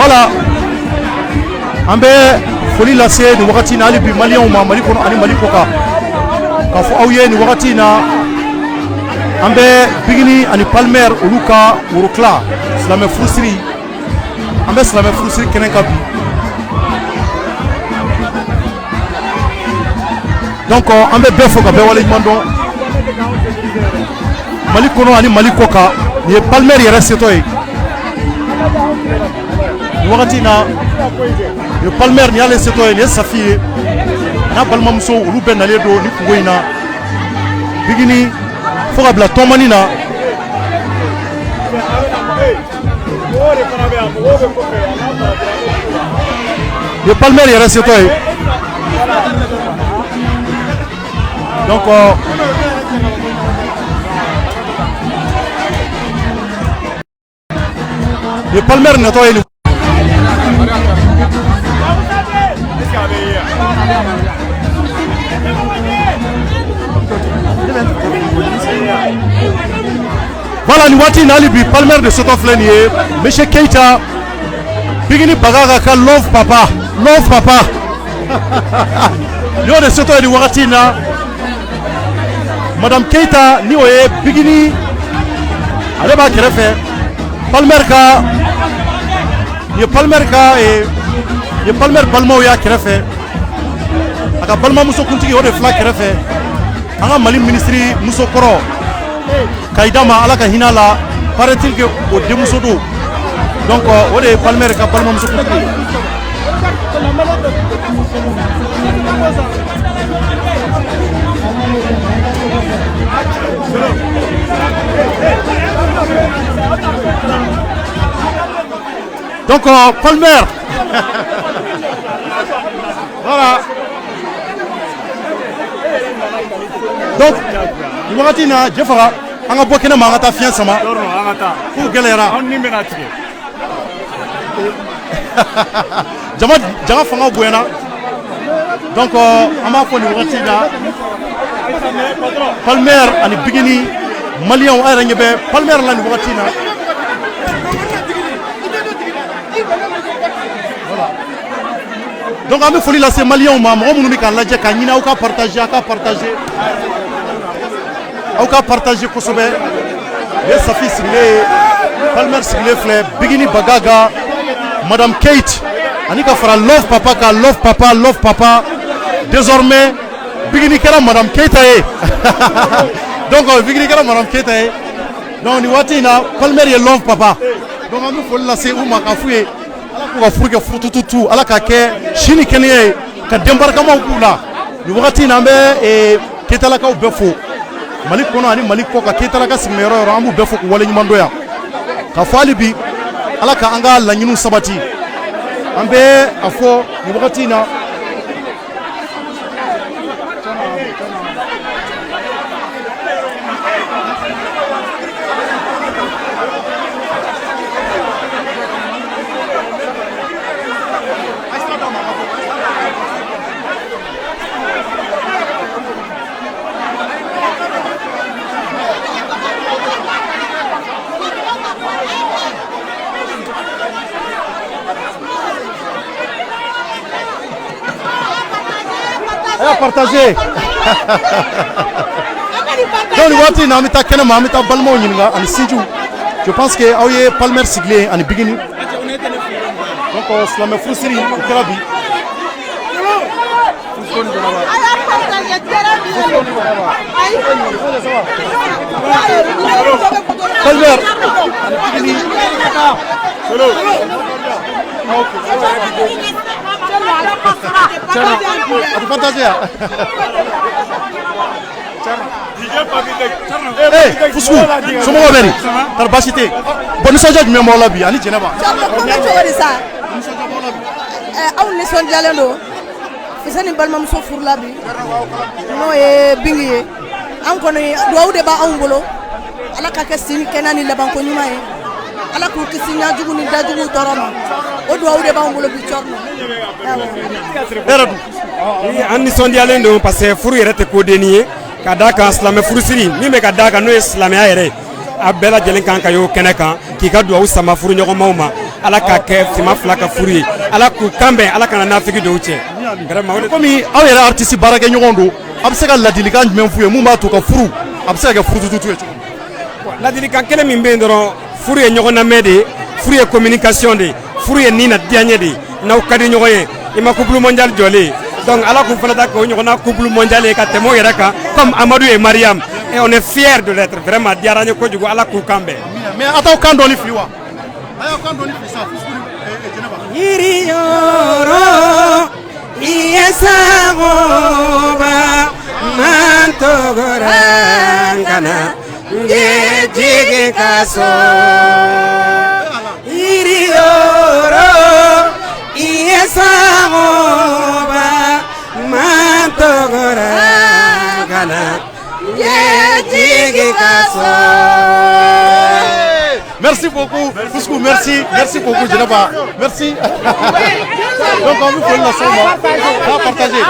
Voilà. Ambe foli lase ni wakati na ali bi Maliens ma Mali kono ani Mali koka. Ka fo awye ni wakati na ambe bigini ani Palmer uluka urukla Slamé Foussiri. Ambe Slamé Foussiri kenen ka bi. Donc ambe befo ka be wala mando Mali kono ani Mali koka ni Palmer yere setoy. Wakati na le Palmer ni ale seto ni Safié na balma muso ulu ben ale do ni kungoina bigini foka bla tomani na le Palmer yere seto donc le Palmer na to ele voilà, nous voici Nalibi, Palmer de Sotoflenier, Monsieur Keita, Bigini Bagaga, love papa, love papa. Yo de Soto et du Waratina, Madame Keita, Niwe, Bigini, Aleba Kerefe, Palmerka, Ye Palmerka et Palmer Balmoya Kerefe, Aka Balma Muso Kunti, Ode Flak Kerefe, Anga Mali Ministry Musokoro. Kaidama ala ka hinala paraît-il que au demusodo donc o de Palmer ka Palma muso donc Palmer voilà donc il va dire na Jeffara anga bokena mangata fian sama angata ku gelera onni menatike jama fanga buena donc ama ko ni wati da Palmer ani bigini Maliens ay rañebe Palmer la ni wati na voilà donc am foli la c'est Maliens ma mo munu mi kan la je ka nyina o ka partager au cas partager Kosobe les Safi Siglé Palmer Siglé Flé Bigini Bagaga Madame Kate Anika fera love papa désormais Bigini Kera Madame Kate donc Bigini Kera Madame Kate donc ni watina Palmer ye love papa donc on faut laisser ou makafoué ala ko furuke futututu ala ka ke shini kenye ka débarquement kula ni watina be e ketala ka befo Mali kono ani Mali ko ka ketala ka simero yoro amu befo ko wala nyumando ya ka fali bi ala ka anga la nyinu sabati ambe afo ni wakati na partager donc wati na mita kena ma mita balmo nyinga an siju je pense que awye Palmer Siglé an bigini donc Slamé Foussiri Karabi Palmer bigini Atu fantasia. Eh, Fusku, somo waberi. Tarbashite. Boni soja jume mola bi ani jenaba. Aw ni son jalendo. Fisani balma muso furla bi. No e bingi. An kono do de ba an bolo. Ala ka kesini kenani laban ko nyuma e. Ala ku kisinya jugu ni dajugu toroma. O do awde ba on bolo bi chorno. Eradu. Ani son jalendo parce que furu yere te ko denier. Kadaka Slamé Foussiri mi be kadaka no Slamé ayere. Abela jelen kan kayo keneka ki ka do sama furu nyogo mawma ala ka kɛ fima fila ka furu ye ala k'u kanbɛn ala kana nafiki dɔw cɛ komi aw yɛrɛ artiste baarakɛ ɲɔgɔn don a bɛ se ka ladilikan jumɛn f'u ye mun b'a to ka furu a bɛ se ka kɛ furu tutu ye cogo ladilikan kelen min bɛ yen dɔrɔn furu ye ɲɔgɔn lamɛn de ye furu ye communication de ye furu ye ni na diyaɲɛ de ye n'aw ka di ɲɔgɔn ye i ma couple mondial jɔlen donc ala k'u fana ta k'o ɲɔgɔnna couple mondial ye ka tɛmɛ o yɛrɛ kan comme Amadou et Mariam et on est fiers de l'être vraiment diyara n ye kojugu ala k'u kan bɛn mais a t'aw kan dɔɔni fili wa a y'aw kan dɔɔni fili sa yiri yɔrɔ i ye sagoba man tɔgɔra kana n ye jigi ka so yiri yɔrɔ i ye sagoba man tɔgɔra kana n ye jigi ka so. Merci beaucoup, Fouskou, merci beaucoup, Djeneba, merci. Donc on vous fait la somme, à partager.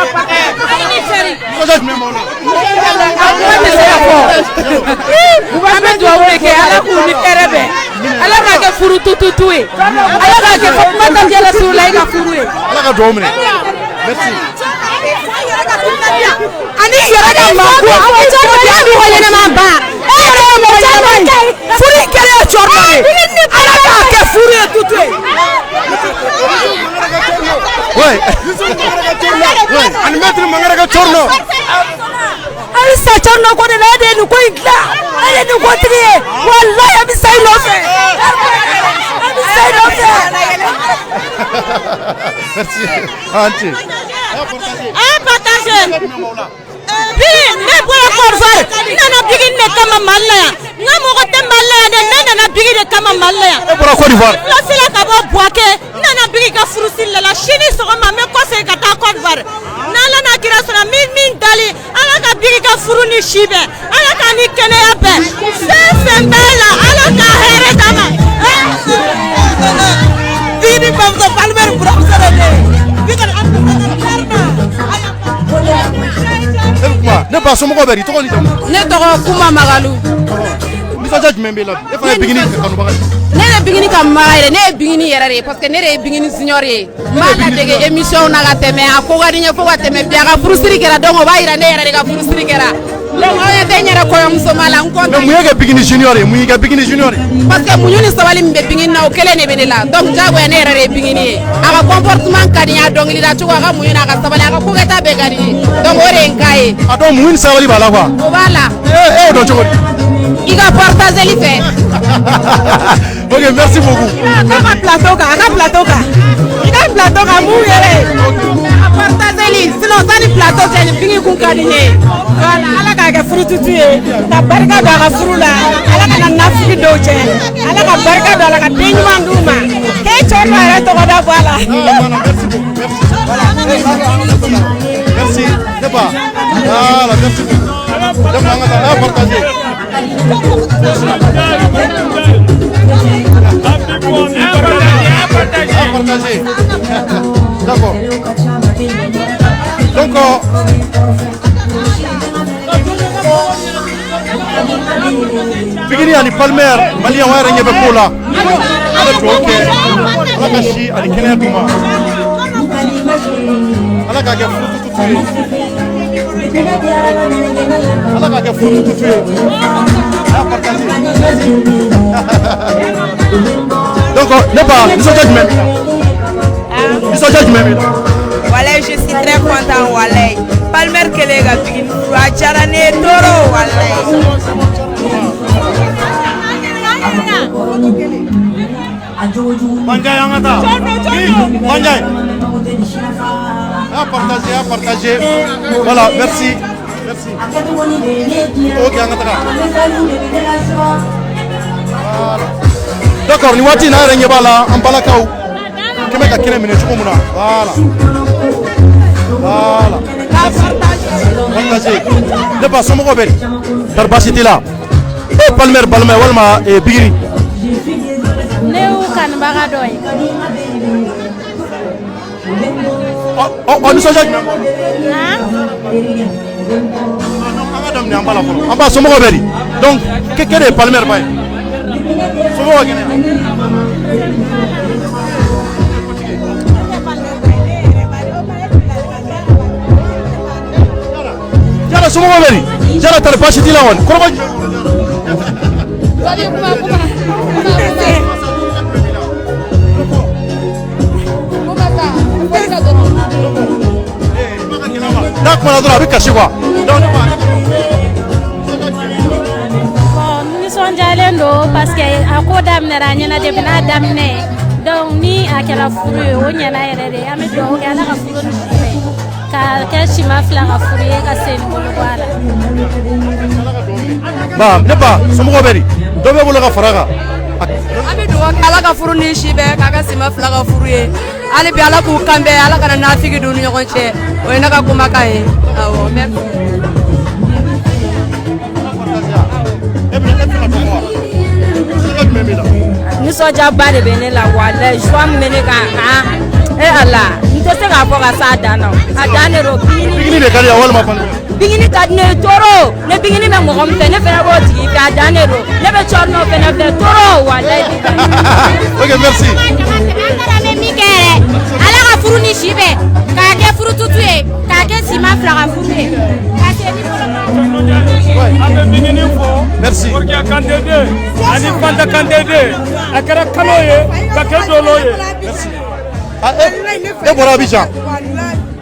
Merci. Ani yɛrɛ ka manko aw cɛ bɛ mɔgɔ ɲɛnama ba e yɛrɛ ye mɔgɔ ɲɛnama ye furu kɛlɛ ye cɔrɔ ye ala k'a kɛ furu ye tutu ye ani maître Mangara ka cɔrɔ hali sa cɔrɔ ko de la e de ye nin ko in dilan e de ye nin ko tigi ye walayi a bɛ sa i nɔfɛ a bɛ sa i nɔfɛ. Merci. Anti. Partager. Bi ne bɔra Côte-d'Ivoire n nana bigi ne kama Mali la yan n ka mɔgɔ tɛ Mali la yan dɛ ne nana bigi de kama Mali la yan. E bɔra Côte d'Ivoire. Filasi la ka bɔ Buaké n nana bigi ka furusiri la sini sɔgɔma n bɛ kɔsegin ka taa Côte d'Ivoire n'Ala n'a kira sɔnna min dali Ala ka bigi ka furu ni si bɛɛ Ala ka ni kɛnɛya bɛɛ fɛn fɛn bɛɛ la Ala ka hɛrɛ d'a ma. Bini bamuso Palmer buramuso de bɛ ne ba somɔgɔw bɛ di tɔgɔ ni jamu ne tɔgɔ Kuma Magalu nisɔndiya jumɛn b'e la e fana ye bigini kanubaga ye ne ye bigini kanubaga yɛrɛ ne ye bigini yɛrɛ de parce que ne de ye bigini junior ye n b'a ladege émission na ka tɛmɛ a ko ka di n ye fo ka tɛmɛ bi a ka furusiri kɛra donc o b'a yira ne yɛrɛ de ka furusiri kɛra donc aw ye tɛ n yɛrɛ kɔɲɔmuso ma la n content mun ye kɛ bigini junior ye mun y'i kɛ bigini junior ye parce que muɲu ni sabali min bɛ bigini na o kelen de bɛ ne la donc jagoya ne yɛrɛ de ye bigini ye a ka comportement ka di n ye a dɔnkilida cogo a ka muɲu n'a ka sabali a ka kokɛta bɛɛ ka di n ye donc o de ye n ka ye a dɔn muɲu ni sabali b'a la quoi o b'a la e y'o dɔn cogo di i ka partageli fɛ ok merci beaucoup a ka plateau kan i ka plateau kan mun yɛrɛ a partageli sinon sani plateau cɛ ni bigi kun ka di n ye voilà ala k'a kɛ furu tutu ye ka barika don a ka furu la ala kana nafiki dɔw cɛ ala ka barika don a la ka den ɲuman d'u ma k'e cɛ dɔ yɛrɛ tɔgɔ da bɔ a la merci Deba voilà merci beaucoup Deba an ka taa n'a partagé partagé d'accord donc bigini ani Palmer Malien wa yɛrɛ ɲɛ bɛ ko la a bɛ dugawu kɛ ala ka si ani kɛnɛya d'u ma ala k'a kɛ furu tutu ye ala k'a kɛ furu tutu ye a y'a partagé donc ne ba nisɔndiya jumɛn b'i la nisɔndiya jumɛn b'i la walayi je suis très content walayi Palmer kɛlen ka bigini furu a diyara ne ye toro walayi Banjay an ka taa Banjay a partagé voilà merci ok an ka taga voilà d'accord ni waati n'a yɛrɛ ɲɛ b'a la an balakaw kɛmɛ ka kɛnɛ minɛ cogo min na voilà partagé ne ba somɔgɔw bɛ bari baasi t'i la e Palmer balima ye walima bigini ne y'u kanubaga dɔ ye nisɔndiya jumɛn b'o la an ka daminɛ an b'a la fɔlɔ an b'a somɔgɔw bɛ di donc ke de ye Palmer ba ye Somɔgɔw kɛnɛ. Jara somɔgɔw bɛ di? Jara tari baasi t'i la kɔni. Kɔrɔbɔ jumɛn? N'a kumana dɔrɔn a bɛ kasi quoi. Nisɔndiyalen don parce que a ko daminɛra ɲɛna depuis n'a daminɛ donc ni a kɛra furu ye o ɲɛna yɛrɛ de an bɛ dugawu kɛ Ala ka furu ni bɛn ka kɛ sima fila ka furu ye ka se ni bolo bɔ a la. Ba ne ba somɔgɔw bɛ di? Dɔ bɛ bolo ka fara kan. An bɛ dugawu kɛ Ala ka furu ni si bɛɛ k'a kɛ sima fila ka furu ye hali bi Ala k'u kan bɛn Ala kana nafiki don u ni ɲɔgɔn cɛ o ye ne ka kumakan ye awɔ merci. Nisɔndiyaba de bɛ ne la walayi joie min bɛ ne kan Ala n tɛ se k'a fɔ ka s'a dan na a dan de don Bikini de ka di yan walima Palmer? Bikini ka di ne ye toro ne bikini bɛ mɔgɔ min fɛ ne fɛnɛ b'o tigi fɛ a dan de don ne bɛ cɔrinɔ fɛnɛ fɛ toro walayi. Ok merci. An bɛ min kɛ yɛrɛ Ala ka furu ni si bɛn k'a kɛ furu tutu ye k'a kɛ sima fila ka furu ye ka se ni bolo. An bɛ bikini fɔ. Merci. Morikia Kante den ani Fanta Kante den a kɛra kalo ye ka kɛ dolo ye. Merci. Ah, e bɔra Abidjan.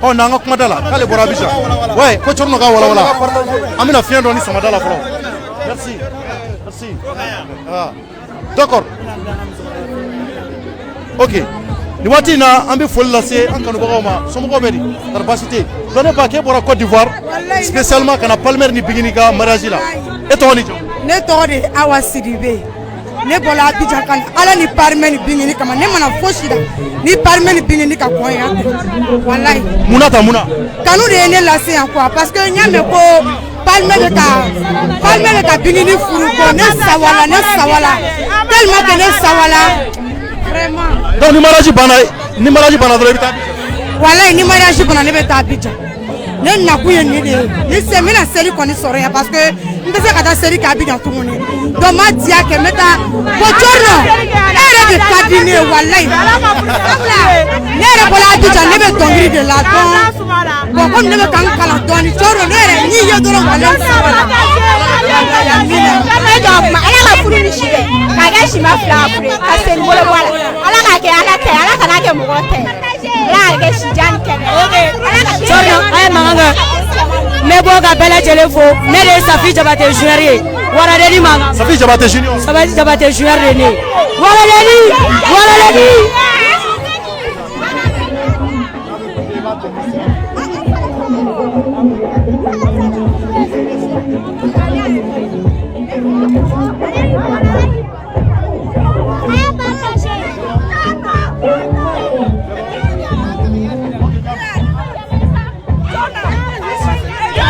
Ɔ n'an ka kuma da la k'ale bɔra Abidjan. Ouais, ko Cɔrɔnɔ ka walawala. An bɛna fiɲɛ dɔ ni samada la fɔlɔ. Merci. Merci. Ah. D'accord. Ok. Nin waati in na an bɛ foli lase an kanubagaw ma somɔgɔw bɛ di kari baasi tɛ yen dɔn ne ba k'e bɔra Côte d'Ivoire spécialement ka na Palmer ni Bigini ka mariage la e tɔgɔ ni jamu. Ne tɔgɔ de ye Awa Sidibe ne bɔra Abidjan ka na Ala ni Palmer ni Bigini kama ne mana fosi la ni Palmer ni Bigini ka kɔn yan walayi. Munna ta munna. Kanu de ye ne lase yan quoi parce que n y'a mɛn ko Palmer bɛ ka Bigini furu ko ne sawala tellement que ne sawala vraiment. Donc ni mariage banna dɔrɔn i bɛ taa. Walayi ni mariage banna ne bɛ taa Abidjan. Ne nakun ye nin de ye ni se n bɛna seli kɔni sɔrɔ yan parce que n tɛ se ka taa seli kɛ Abidjan tuguni donc n ma diya kɛ n bɛ taa bon Cɔrɔnɔ e yɛrɛ de ka di ne ye walayi ne yɛrɛ bɔra Abidjan ne bɛ dɔnkili de la bon komi ne bɛ ka n kalan dɔɔni Cɔrɔnɔ ne yɛrɛ n'i ye dɔrɔn walayi sawala. Ala ka furu ni si bɛn k'a kɛ sima fila ka furu ye ka se ni bolo bɔ a la Ala k'a kɛ Ala tɛ Ala kana kɛ mɔgɔ tɛ Ala k'a kɛ sijan kɛnɛ. Cɔrɔnɔ a ye mankan kɛ n bɛ bɔ ka bɛɛ lajɛlen fo ne de ye Safi Jabate junior ye Waradeli mankan. Safi Jabate junior. Safi Jabate junior de ne ye Waradeli.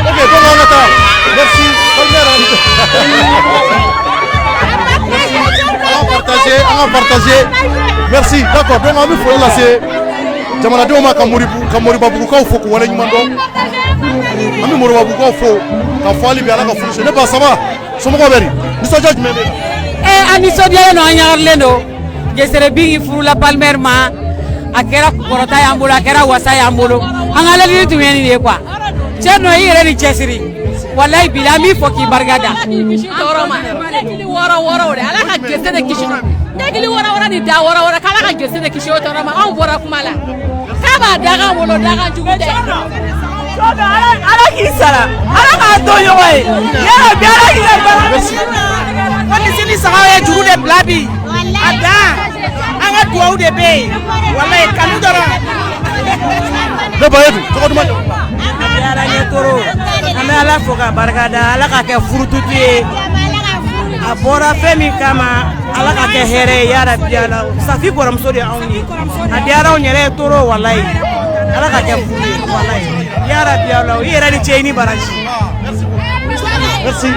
Ok, bon, on attend. Merci. On va partager. Merci. D'accord. Donc, on va faire là, c'est jamanadenw ma ka moribabugukaw fo k'u waleɲuman dɔn an bɛ moribabugukaw fo ka fɔ hali bi Ala ka furu se ne ba ça va somɔgɔw bɛ di nisɔndiya jumɛn bɛ la. An nisɔndiyalen don an ɲagarilen don gesere Bingi furula Palmer ma a kɛra kɔrɔta y'an bolo a kɛra wasa y'an bolo an ka ladili tun ye nin de ye quoi Cɛrno i yɛrɛ ni cɛsiri walayi bi an b'i fɔ k'i barika da. Tɔɔrɔ ma ne wɔɔrɔ de Ala ka gese de kisi ne kili wɔɔrɔ ni da wɔɔrɔ k'Ala ka gese de kisi o tɔɔrɔ ma anw bɔra kuma la k'a b'a dakan wolo dakan jugu tɛ. Ala k'i sara Ala k'a to ɲɔgɔn ye yɛrɛ bi Ala k'i ka baara. Komi sini sagaw ye juru de bila bi a dan an ka duwawu de bɛ yen walayi kanu dɔrɔn. Ne ba ye dun tɔgɔ duman jamu. Ala ɲɛ toro an bɛ Ala fo ka barika da Ala ka kɛ furututu ye a bɔra fɛn min kama Ala ka kɛ hɛrɛ ye yarabi Ala Safi kɔrɔmuso de anw ye a diyara anw yɛrɛ ye toro walayi Ala ka kɛ furu ye walayi yarabi Ala i yɛrɛ ni cɛ i ni baraji. Merci.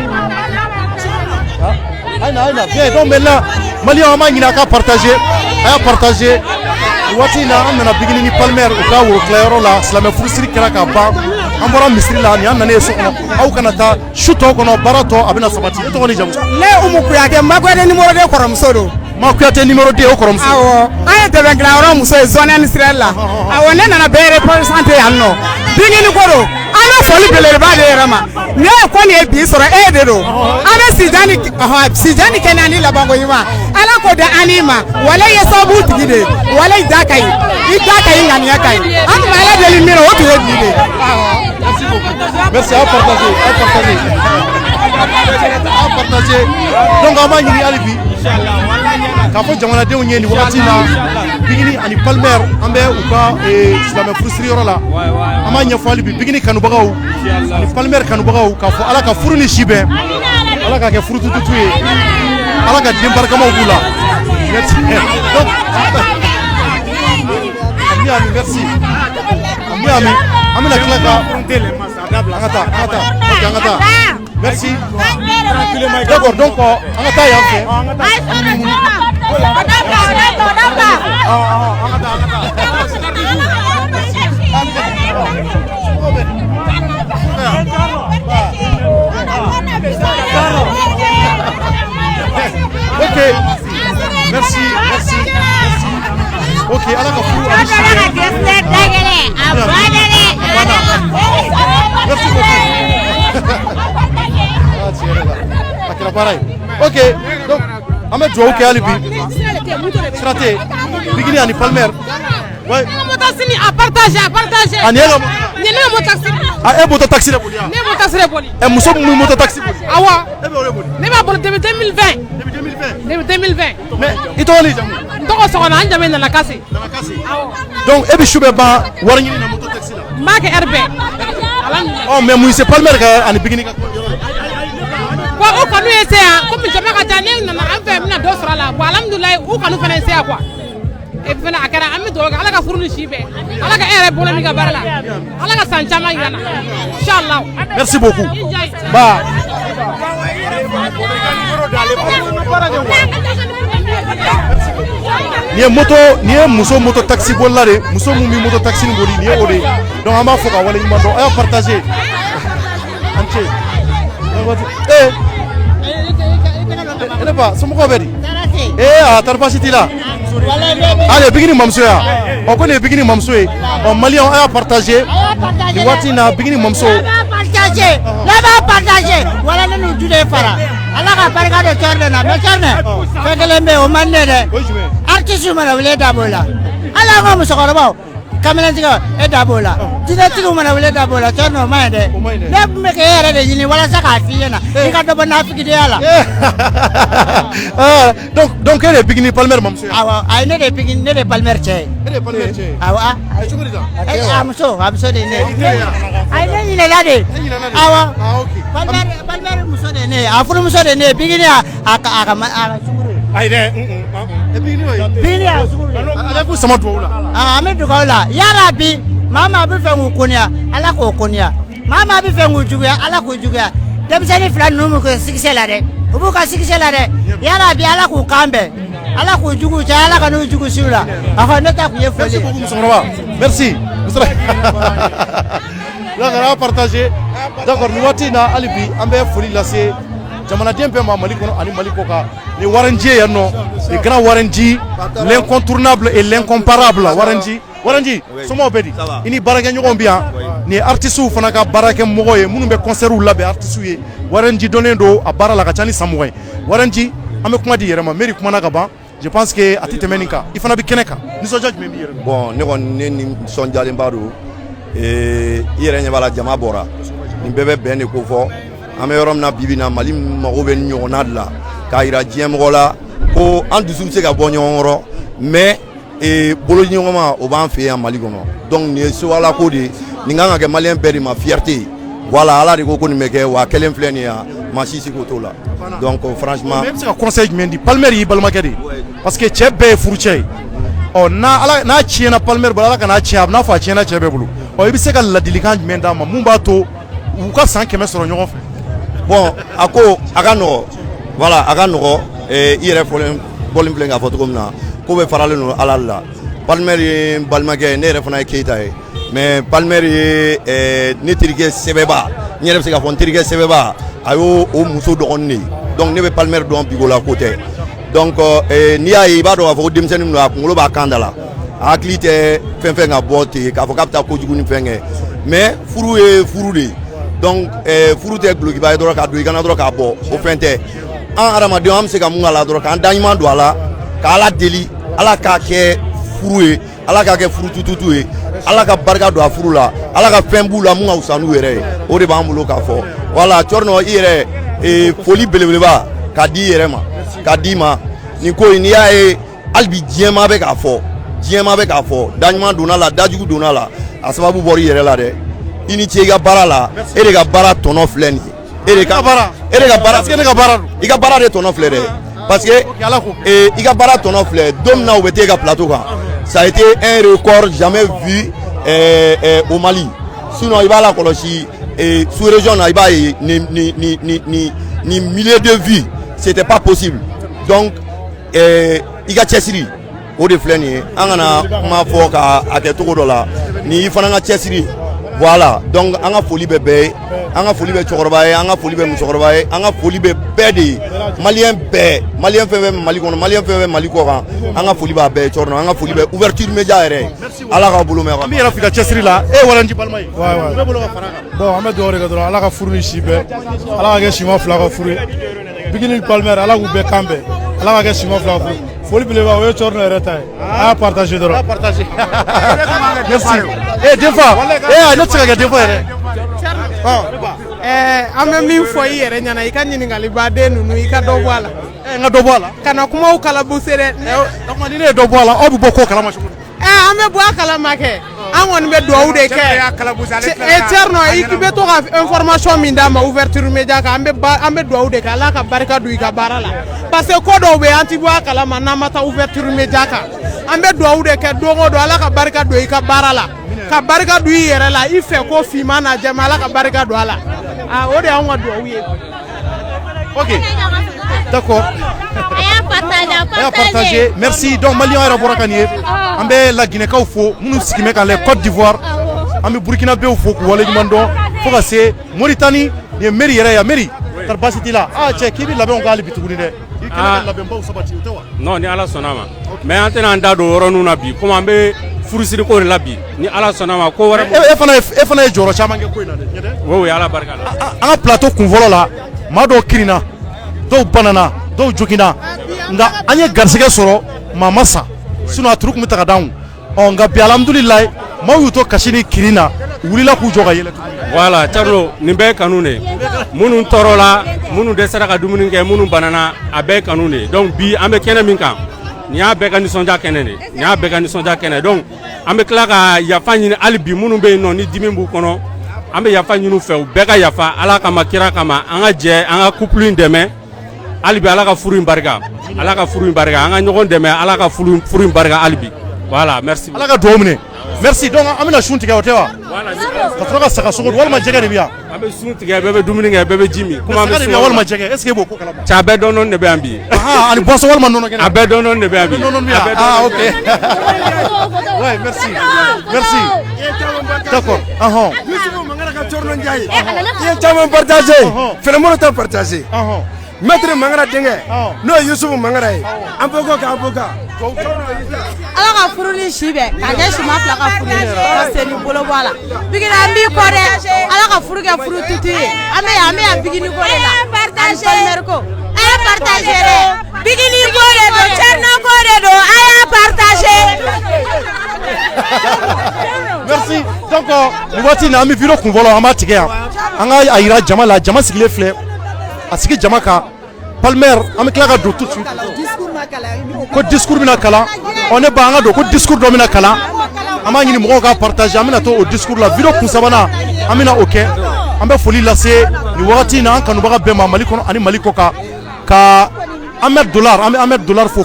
Aïna, bien. Donc maintenant, Malien m'a dit qu'à partager, waati in na an nana Bigini ni Palmer u ka woro tilayɔrɔ la silamɛ furusiri kɛra ka ban an bɔra misiri la nin an nanen so kɔnɔ aw kana taa su tɔ kɔnɔ baara tɔ a bɛna sabati e tɔgɔ ni jamu ne Umu Kuyate Makɔde numéro 2 kɔrɔmuso don Ma Kuyate numéro 2 o kɔrɔmuso awɔ an ye dɛmɛ dilanyɔrɔ muso ye zone industrielle la awɔ ne nana bɛɛ représenté yan nɔ Bingini ko don an bɛ foli belebeleba de yɛrɛ ma ne ye ko nin ye bi sɔrɔ e de don an bɛ Sijani kɛnɛ ani labanko ɲuman Ala k'o di an ni ma wala ye sababu tigi de wala i da ka ɲi i da ka ɲi ŋaniya ka ɲi an tun bɛ Ala deli min na o tun ye bi de merci à partager donc on va ɲini hali bi k'a fɔ jamanadenw ye nin wagati la Bigini ani Palmer an bɛ u ka silamɛ furusiri yɔrɔ la an b'a ɲɛfɔ hali bi Bigini kanubagaw ani Palmer kanubagaw k'a fɔ Ala ka furu ni si bɛn Ala ka kɛ furu tututu ye Ala ka den barikamaw b'u la merci donc ami merci ami an bɛna tila ka an ka taa merci d'accord donc an ka taa yan fɛ ok merci ok Ala ka furu ani si merci beaucoup ok donc an bɛ dugawu kɛ hali bi sira tɛ Bigini ani Palmer ouais motasini a partager ani ela ni ne motasini a e moto taxi de boli ne motasini boli e muso mun moto taxi boli awa e bɛ o de boli ne b'a boli depuis 2020 mais i tɔgɔ ni jamu tɔgɔ sɔgɔna an jamu nana kasi donc e bɛ su bɛ ban wari ɲini na moto taxi la n b'a kɛ heure bɛɛ oh mais mun se Palmer ka ani Bigini ka bon o kanu ye se yan komi jama ka ca ne nana an fɛ n bɛna dɔ sɔrɔ a la bon alhamdulilayi u kanu fana ye se yan quoi et puis fana a kɛra an bɛ dugawu kɛ Ala ka furu ni si bɛɛ Ala ka e yɛrɛ bolo min ka baara la Ala ka san caman yira na inchallah merci beaucoup ba ni ye muso moto taxi bolila de muso mun bɛ moto taxi ni boli ni ye o de donc an b'a fɔ ka wale ɲuman dɔn a y'a partager an cɛ ne ba somɔgɔw bɛ di a taara baasi t'i la ale Bigini mamuso ya o ko nin ye Bigini mamuso ye maliyɛnw a y'a partager nin waati in na Bigini mamuso ne b'a partager wala ne n'u jude fara Ala ka barika don Corne na mais Corne fɛn kelen bɛ yen o man di ne dɛ artiste mana wuli e da b'o la hali an ka musokɔrɔbaw kamalentigɛ e da b'o la diinɛtigiw mana wuli e da b'o la Corne o man ɲi dɛ ne tun bɛ k'e yɛrɛ de ɲini walasa k'a f'i ɲɛna i ka dɔ bɔ nafigidenya la donc e de ye Bigini Palmer mamuso ye awɔ ayi ne de ye Bigini ne de ye Palmer cɛ ye e de ye Palmer cɛ ye awɔ a ye cogo di tan a muso de ye ne ye ayi ne ɲinɛna de awɔ Palmer muso de ye ne ye a furumuso de ye ne ye Bigini a ka suguru ye ayi dɛ Bigini a suguru ye ale k'u sama dugawu la an bɛ dugawu la yarabi maa maa bɛ fɛ k'u kɔniya Ala k'o kɔniya maa maa bɛ fɛ k'u juguya Ala k'u juguya denmisɛnnin fila ninnu m'u kɛ succès la dɛ u b'u ka succès la dɛ yarabi Ala k'u kan bɛn Ala k'u jugu cɛ Ala ka n'u jugu siw la ne ta kun ye foli ye musokɔrɔba merci d'accord a partagé d'accord nin waati in na hali bi an bɛ foli lase jamanaden bɛɛ ma Mali kɔnɔ ani Mali kɔ kan ni Waranji ye yan nɔ le grand Waranji l'incontournable et l'incomparable Waranji somɔgɔw bɛ di i ni baarakɛɲɔgɔnw bɛ yan nin ye artistes fana ka baarakɛmɔgɔ ye minnu bɛ concerts labɛn artistes ye Waranji dɔnnen don a baara la ka ca ni san 20 ye Waranji an bɛ kuma di yɛrɛ ma Mairie kumana ka ban je pense que a tɛ tɛmɛ nin kan i fana bɛ kɛnɛ kan nisɔndiya jumɛn b'i yɛrɛ bon ne kɔni ne nisɔndiyalenba don i yɛrɛ ɲɛ b'a la jama bɔra nin bɛɛ bɛ bɛn de ko fɔ an bɛ yɔrɔ min na bibi na Mali mago bɛ ɲɔgɔnna de la k'a yira diɲɛ mɔgɔ la ko an dusu bɛ se ka bɔ ɲɔgɔn kɔrɔ mais bolo ɲɔgɔnma o b'an fɛ yan Mali kɔnɔ donc nin ye Sewala ko de nin kan ka kɛ maliyɛn bɛɛ de ma fierté voilà Ala de ko nin bɛ kɛ wa kelen filɛ nin ye yan maa si se k'o t'o la donc franchement mais e bɛ se ka conseil jumɛn di Palmer y'i balimakɛ de parce que cɛ bɛɛ ye furucɛ ye n'a tiɲɛna Palmer bolo Ala kana tiɲɛ a bɛ n'a fɔ a tiɲɛna cɛ bɛɛ bolo i bɛ se ka ladilikan jumɛn d'a ma mun b'a to u ka san 100 sɔrɔ ɲɔgɔn fɛ bon a ko a ka nɔgɔ voilà a ka nɔgɔ i yɛrɛ bɔlen filɛ k'a fɔ cogo min na ko bɛ faralen don Ala la Palmer ye n balimakɛ ye ne yɛrɛ fana ye Keita ye mais Palmer ye ne terikɛ sɛbɛba n yɛrɛ bɛ se k'a fɔ n terikɛ sɛbɛba a y'o muso dɔgɔnin de ye donc ne bɛ Palmer dɔn bigo la ko tɛ donc n'i y'a ye i b'a dɔn k'a fɔ ko denmisɛnnin don a kunkolo b'a kan da la a hakili tɛ fɛn fɛn ka bɔ ten k'a fɔ k'a bɛ taa kojugu ni fɛn kɛ mais furu ye furu de ye donc furu tɛ dulokiba ye dɔrɔn k'a don i kana dɔrɔn k'a bɔ o fɛn tɛ an hadamadenw an bɛ se ka mun k'a la dɔrɔn k'an daɲuman don a la k'Ala deli Ala k'a kɛ furu ye Ala k'a kɛ furu tututu ye Ala ka barika don a furu la Ala ka fɛn b'u la mun ka wusa n'u yɛrɛ ye o de b'an bolo k'a fɔ voilà Thierno i yɛrɛ foli belebeleba k'a di i yɛrɛ ma k'a d'i ma nin ko in n'i y'a ye hali bi diɲɛma bɛ k'a fɔ daɲuman donna la dajugu donna la a sababu bɔra i yɛrɛ la dɛ i ni ce i ka baara la e de ka baara tɔnɔ filɛ nin ye i ka baara i ka baara de tɔnɔ filɛ dɛ parce que i ka baara tɔnɔ filɛ don min na u bɛ t'e ka plateau kan ça a été un record jamais vu au Mali sinon i b'a la kɔlɔsi sous région na i b'a ye ni milliers de vues c'était pas possible donc i ka cɛsiri o de filɛ nin ye an kana kuma fɔ k'a kɛ cogo dɔ la ni i fana ka cɛsiri voilà donc an ka foli bɛ bɛɛ ye an ka foli bɛ cɛkɔrɔba ye an ka foli bɛ musokɔrɔba ye an ka foli bɛ bɛɛ de ye maliyɛn fɛn fɛn Mali kɔnɔ maliyɛn fɛn fɛn Mali kɔ kan an ka foli b'a bɛɛ ye Thierno an ka foli bɛ ouverture média yɛrɛ Ala k'a bolo mɛn an bɛ yɛrɛ f'i ka cɛsiri la e walanji balima ye ne bɛ bolo ka fara kan bon an bɛ dugawu de kɛ dɔrɔn Ala ka furu ni si bɛɛ Ala ka kɛ sima fila ka furu ye Bigini Palmer Ala k'u bɛɛ kan bɛn Ala ka kɛ sima fila ka furu foli beleba o ye Thierno yɛrɛ ta ye a y'a partager dɔrɔn merci Denfa ne tɛ se ka kɛ Denfa yɛrɛ an bɛ min fɔ i yɛrɛ ɲɛna i ka ɲininkali baden ninnu i ka dɔ bɔ a la n ka dɔ bɔ a la kana kumaw kalabuse dɛ ni ne ye dɔ bɔ a la aw bɛ bɔ ko kalama cogo di an bɛ bɔ a kalama kɛ an kɔni bɛ dugawu de kɛ Thierno i bɛ to ka information min d'a ma ouverture média kan an bɛ dugawu de kɛ Ala ka barika don i ka baara la parce que ko dɔw bɛ yen an tɛ bɔ a kalama n'an ma taa ouverture média kan an bɛ dugawu de kɛ don o don Ala ka barika don i ka baara la ka barika don i yɛrɛ la i fɛ ko finman na jɛma Ala ka barika don a la o de y'anw ka dugawu ye ok d'accord a y'a partagé merci donc Malien yɛrɛ bɔra ka nin ye an bɛ laginɛkaw fo minnu sigilen bɛ kan lɛ Côte d'Ivoire an bɛ Burkinabéw fo k'u waleɲuman dɔn fo ka se Mauritanie nin ye Meri yɛrɛ ye Meri kari baasi t'i la cɛ k'i bɛ labɛnw kɛ hali bi tuguni dɛ i kɛlen ka labɛnbaw sabati o tɛ wa non ni Ala sɔnna ma mais an tɛna an da don o yɔrɔninw na bi komi an bɛ furusiri ko de la bi ni Ala sɔnna ma ko wɛrɛ e fana ye jɔyɔrɔ caman kɛ ko in na dɛ oui Ala barika la an ka plateau kunfɔlɔ la maa dɔw kirinna dɔw banana dɔw joginna nka an ye garisɛgɛ sɔrɔ maa ma sa sinon a turu tun bɛ ta ka d'anw nka bi alhamdulilayi maaw y'u to kasi ni kirin na u wulila k'u jɔ ka yɛlɛ tuguni voilà Thierno nin bɛɛ ye kanu de minnu tɔɔrɔla minnu dɛsɛra ka dumuni kɛ minnu banana a bɛɛ ye kanu de donc bi an bɛ kɛnɛ min kan nin y'a bɛɛ ka nisɔndiya kɛnɛ de nin y'a bɛɛ ka nisɔndiya kɛnɛ donc an bɛ tila ka yafa ɲini hali bi minnu bɛ yen nɔ ni dimi b'u kɔnɔ an bɛ yafa ɲini u fɛ u bɛɛ ka yafa Ala kama kira kama an ka jɛ an ka couple in dɛmɛ hali bi Ala ka furu in barika Ala ka furu in barika an ka ɲɔgɔn dɛmɛ Ala ka furu in barika hali bi voilà merci Ala ka dugawu minɛ merci donc an bɛna sun tigɛ o tɛ wa ka sɔrɔ ka saga sogo walima jɛgɛ de bɛ yan an bɛ sun tigɛ bɛɛ bɛ dumuni kɛ bɛɛ bɛ ji min komi an bɛ sun walima jɛgɛ est ce que e b'o ko kalama cɛ a bɛɛ dɔɔnin-dɔɔnin de bɛ yan bi ani boisson walima nɔnɔ kɛnɛ a bɛɛ dɔɔnin-dɔɔnin de bɛ yan bi nɔnɔ bɛ yan ok ouais merci d'accord Yusufu Mangara ka Thierno Ndiaye i ye caman partagé Fɛnɛmɔrɔ ta partagé Maître Mangara denkɛ n'o ye Yusufu Mangara ye an bɛ ko k'an bɔ kan Ala ka furu ni si bɛɛ k'a kɛ sima fila ka furu ye ka seni bolo bɔ a la Bigini an b'i kɔ dɛ Ala ka furu kɛ furu tutu ye an bɛ yan Bigini ko de la ani Palmer ko a y'a partagé dɛ Bigini ko de don Thierno ko de don a y'a partagé merci donc nin waati in na an bɛ video kunfɔlɔ an b'a tigɛ yan an ka a yira jama la jama sigilen filɛ a sigi jama kan Palmer an bɛ tila ka don tout de suite ko discours bɛna kalan ne ba an ka don ko discours dɔ bɛna kalan an b'a ɲini mɔgɔw ka partager an bɛna to o discours la video kun sabanan an bɛna o kɛ an bɛ foli lase nin wagati in na an kanubaga bɛɛ ma Mali kɔnɔ ani Mali kɔ kan ka Ahmed Dollar an bɛ Ahmed Dollar fo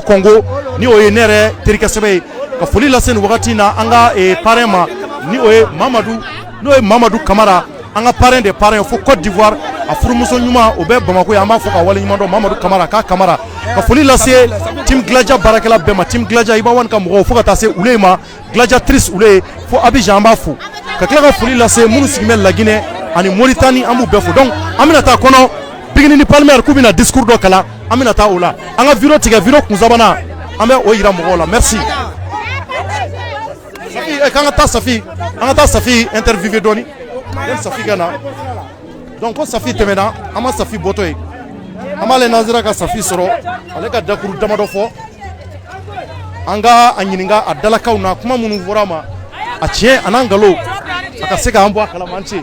Congo ni o ye ne yɛrɛ terikɛ sɛbɛ ye ka foli lase nin wagati in na an ka parrain ma ni o ye Mamadou Kamara an ka parrain des parrains fo Côte d'Ivoire a furumuso ɲuman o bɛ Bamako yan an b'a fɔ ka wale ɲuman dɔn Mamadu Kamara k'a Kamara ka foli lase team Gladia baarakɛla bɛɛ ma team Gladia Iba Wan ka mɔgɔw fo ka taa se Ule ma Gladiatrice Ule fo Abidjan an b'a fo ka tila ka foli lase minnu sigilen bɛ Laginɛ ani Mauritanie an b'u bɛɛ fo donc an bɛna taa kɔnɔ Bigini ni Palmer k'u bɛna discours dɔ kalan an bɛna taa o la an ka vidéo tigɛ vidéo kun sabanan an bɛ o yira mɔgɔw la merci k'an ka taa Safi interviewé dɔɔni yani Safi ka na donc ko Safi tɛmɛna an ma Safi bɔtɔ ye an b'ale Nazira ka Safi sɔrɔ ale ka dakuru damadɔ fɔ an ka a ɲininka a dalakaw na kuma minnu fɔra a ma a tiɲɛ a n'an nkalon a ka se k'an bɔ a kalama an cɛ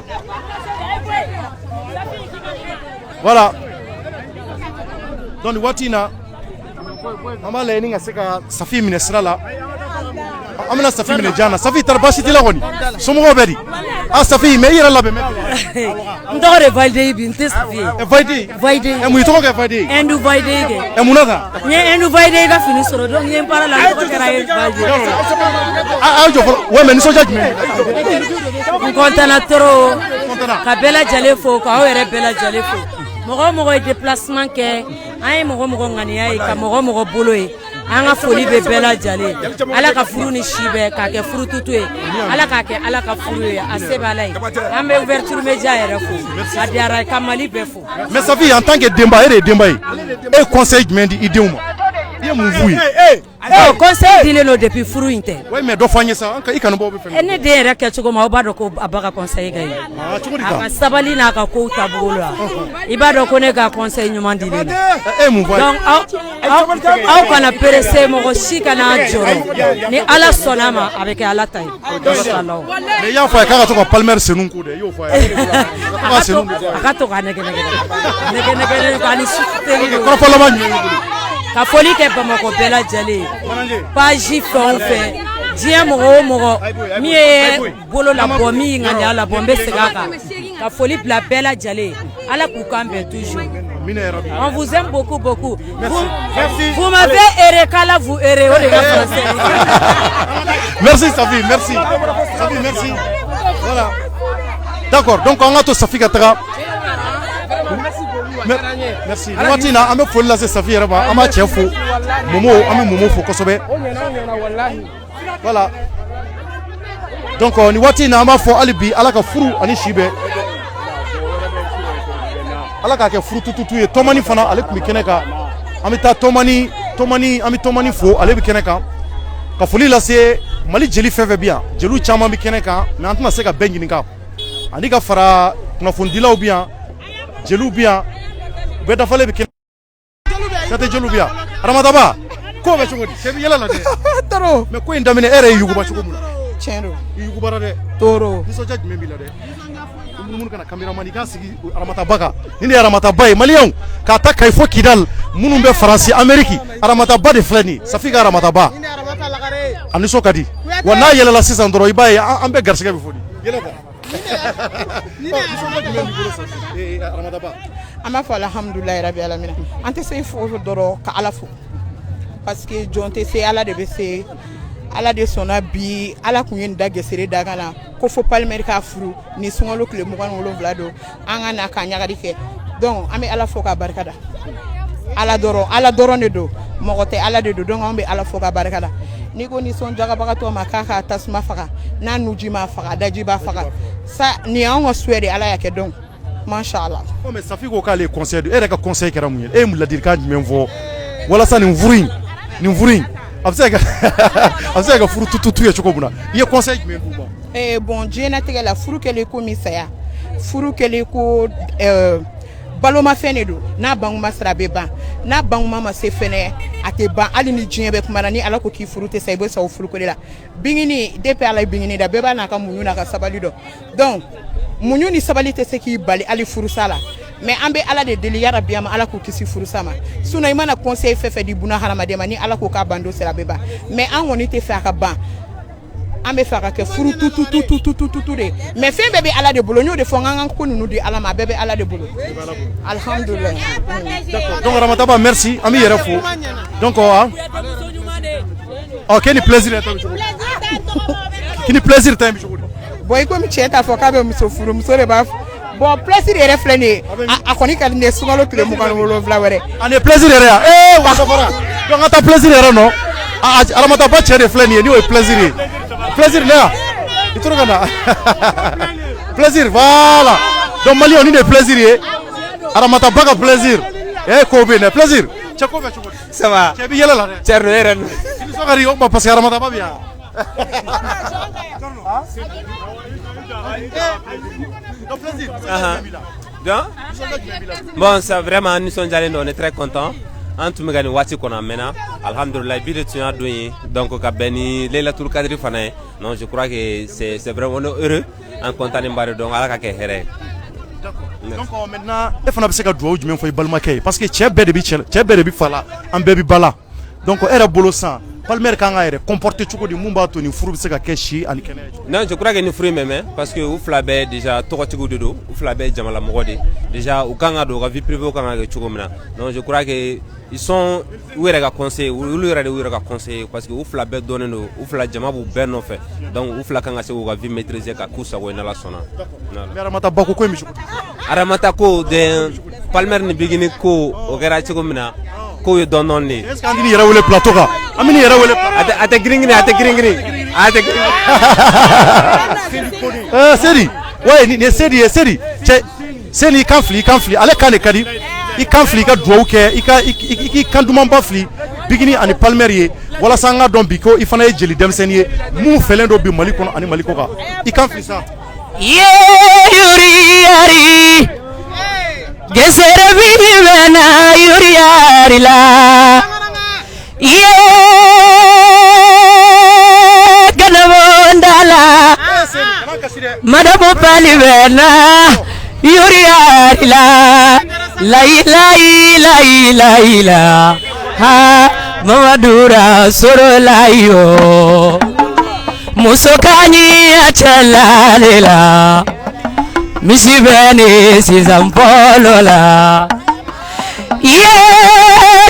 voilà donc nin waati in na an b'a lajɛ ni ka se ka Safi minɛ sira la an bɛna Safi minɛ jan na Safi taara baasi t'i la kɔni somɔgɔw bɛ di Safi mais i yɛrɛ labɛn n tɔgɔ de Valide bi n tɛ Safi ye Valide mun i tɔgɔ kɛ Valide Endu Valide kɛ munna tan n ye Endu Valide ka fini sɔrɔ donc n ye n para la n tɔgɔ kɛra Valide a jɔ fɔlɔ ouais mais nisɔndiya jumɛn n kɔntana trop ka bɛɛ lajɛlen fo k'aw yɛrɛ bɛɛ lajɛlen fo mɔgɔ o mɔgɔ ye déplacement kɛ an ye mɔgɔ mɔgɔ ŋaniya ye ka mɔgɔ mɔgɔ bolo ye an ka foli bɛ bɛɛ lajɛlen ala ka furu ni si bɛɛ k'a kɛ furu tutu ye ala k'a kɛ ala ka furu ye a se bɛ ala ye an bɛ ouverture média yɛrɛ fo a diyara ka Mali bɛɛ fo mais Safi en tant que denba e de ye denba ye e conseil jumɛn di i denw ma i ye mun f'u ye conseil dilen don depuis furu in tɛ oui mais dɔ fɔ an ye sa i kanubagaw bɛ fɛ ne den yɛrɛ kɛcogo ma aw b'a dɔn ko a ba ka conseil ka ye a ka sabali n'a ka kow taabolo la i b'a dɔn ko ne ka conseil ɲuman dilen don donc aw kana perese mɔgɔ si kana jɔrɔ ni ala sɔnna a ma a bɛ kɛ ala ta ye inchallah mais i y'a fɔ a ye k'a ka to ka Palmer senu ko dɛ i y'o fɔ a ye a ka to ka nɛgɛ k'a ni suteli don kɔrɔfɔlama jumɛn b'i bolo ka foli kɛ Bamako bɛɛ lajɛlen page fɛn o fɛn diɲɛ mɔgɔ o mɔgɔ min ye bolo labɔ min y'i ŋaniya labɔ n bɛ segin a kan ka foli bila bɛɛ lajɛlen ala k'u kan bɛn toujours on vous aime beaucoup beaucoup vous m'avez aidé qu'Allah vous aide o de ka français merci Safi merci Safi merci voilà d'accord donc an ka to Safi ka taga merci nin waati in na an bɛ foli lase Safi yɛrɛ ma an b'a cɛ fo Momo an bɛ Momo fo kosɛbɛ voilà donc nin waati in na an b'a fɔ hali bi ala ka furu ani si bɛɛ ala k'a kɛ furu tututu ye Tɔmani fana ale tun bɛ kɛnɛ kan an bɛ taa Tɔmani an bɛ Tɔmani fo ale bɛ kɛnɛ kan ka foli lase Mali jeli fɛn fɛn bɛ yan jeliw caman bɛ kɛnɛ kan mais an tɛna se ka bɛɛ ɲininka ani ka fara kunnafonidilaw bɛ yan jeliw bɛ yan u bɛɛ dafalen bɛ kɛnɛ kate jeliw bɛ yan Aramataba ko bɛ cogo di cɛ bɛ yɛlɛ la dɛ toro mais ko in daminɛ e yɛrɛ ye yuguba cogo min na tiɲɛ don i yugubara dɛ toro nisɔndiya jumɛn b'i la dɛ minnu kana caméraman i k'a sigi Aramataba kan ni de ye Aramataba ye maliyɛnw k'a ta Kayi fo Kidal minnu bɛ Faransi Amérique Aramataba de filɛ nin ye Safi ka Aramataba a nisɔn ka di wa n'a yɛlɛla sisan dɔrɔn i b'a ye an bɛɛ garisɛgɛ bɛ fɔ di yɛlɛ tan an b'a fɔ alhamdulilayi rabi alamina an tɛ se fo dɔrɔn ka ala fo parce que jɔn tɛ se ala de bɛ se ala de sɔnna bi ala tun ye nin da gɛsɛre da kan na ko fo Palmer k'a furu ni sunkalo tile 27 don an ka na k'a ɲagari kɛ donc an bɛ ala fo k'a barika da ala dɔrɔn de don mɔgɔ tɛ ala de don donc an bɛ ala fo k'a barika da n'i ko nisɔndiyagabagatɔ ma k'a ka tasuma faga n'a nuji m'a faga daji b'a faga sa nin y'anw ka souhait de ala y'a kɛ donc mashallah mais Safi ko k'ale conseil e yɛrɛ ka conseil kɛra mun ye e ye mun ladilikan jumɛn fɔ walasa nin furu in a bɛ se ka furu tutu ye cogo min na i ye conseil jumɛn d'u ma bon diɲɛlatigɛ la furu kɛlen ko misaya furu kɛlen ko balomafɛn de don n'a banguma sira a bɛ ban n'a banguma ma se fɛnɛ a tɛ ban hali ni diɲɛ bɛ kuma na ni ala ko k'i furu tɛ sa i bɛ sa o furuko de la bingini depuis ala ye bingini da bɛɛ b'a n'a ka muɲu n'a ka sabali dɔn donc muɲu ni sabali tɛ se k'i bali hali furusa la mais an bɛ ala de deli yarabi ama ala k'u kisi furusa ma sinon i mana conseil fɛn fɛn di buna hadamaden ma ni ala ko k'a ban don sera a bɛ ban mais an kɔni tɛ fɛ a ka ban an bɛ fɛ a ka kɛ furu tutu de mais fɛn bɛɛ bɛ ala de bolo n y'o de fɔ n ka ko ninnu di ala ma a bɛɛ bɛ ala de bolo alhamdulilayi donc Aramataba merci an b'i yɛrɛ fo donc kɛ ni plaisir ta bɛ cogo di k'i ni plaisir ta bɛ cogo di bon i komi cɛ t'a fɔ k'a bɛ muso furu muso de b'a bon plaisir yɛrɛ filɛ nin ye a kɔni ka di ne ye sunkalo tile 27 wɛrɛ ani plaisir yɛrɛ yan wa safara donc an ta plaisir yɛrɛ nɔ aramata ba cɛ de filɛ nin ye n'o ye plaisir ye plaisir ne ya i tora ka na plaisir voilà donc maliyɛnw ni de ye plaisir ye aramata ba ka plaisir ko bɛ yen dɛ plaisir cɛ ko bɛ cogo di ça va cɛ bɛ yɛlɛ la dɛ cɛ no yɛrɛ no i bɛ sɔn ka di o ma parce que aramata ba bɛ yan bon ça vraiment nous sommes allés on est très contents en tout cas wati qu'on a maintenant alhamdulillah bi de tuya don donc ka beni Laylatul Qadri fana non je crois que c'est vraiment heureux en content mbare donc ala ka ke here donc maintenant e fana bɛ se ka duwawu jumɛn fɔ i balimakɛ ye parce que cɛ bɛɛ de bɛ fala an bɛɛ bɛ bala donc e yɛrɛ bolo san Palmer kan ka yɛrɛ comporter cogo di mun b'a to ni furu bɛ se ka kɛ si ani kɛnɛya. Non je crois que ni furu même parce que u fila bɛɛ déjà tɔgɔtigiw de don u fila bɛɛ jamalamɔgɔ de déjà u kan ka don u ka vie privée u kan ka kɛ cogo min na donc je crois que ils sont u yɛrɛ ka conseil olu yɛrɛ de y'u yɛrɛ ka conseil parce que u fila bɛɛ dɔnnen don u fila jama b'u bɛɛ nɔfɛ donc u fila kan ka se k'u ka vie maîtriser ka k'u sago ye n'Ala sɔnna. Mais Aramata ba ko ko mi cogo. Aramata ko de Palmer ni Bigini ko o kɛra cogo min na ko ye dɔndɔn de. Est ce que an k'i yɛrɛ wele plateau kan an bɛ n'i yɛrɛ wele. A tɛ girin-girin a tɛ girin-girin a tɛ girin. Sedi ouais ni Sedi ye Sedi cɛ Sedi i kan fili ale kan de ka di i kan fili i ka duwawu kɛ i kan dumanba fili Bigini ani Palmer ye walasa an ka dɔn bi ko i fana ye jeli denmisɛnnin ye mun fɛlen don bi Mali kɔnɔ ani Mali kɔ kan i kan fili sa. Yuri yari gesere bini bena yuri yari la ye ganabondala madamu pali bena yuri yari la ha mamadura soro layo musokani achalela misi bene sizampolola ye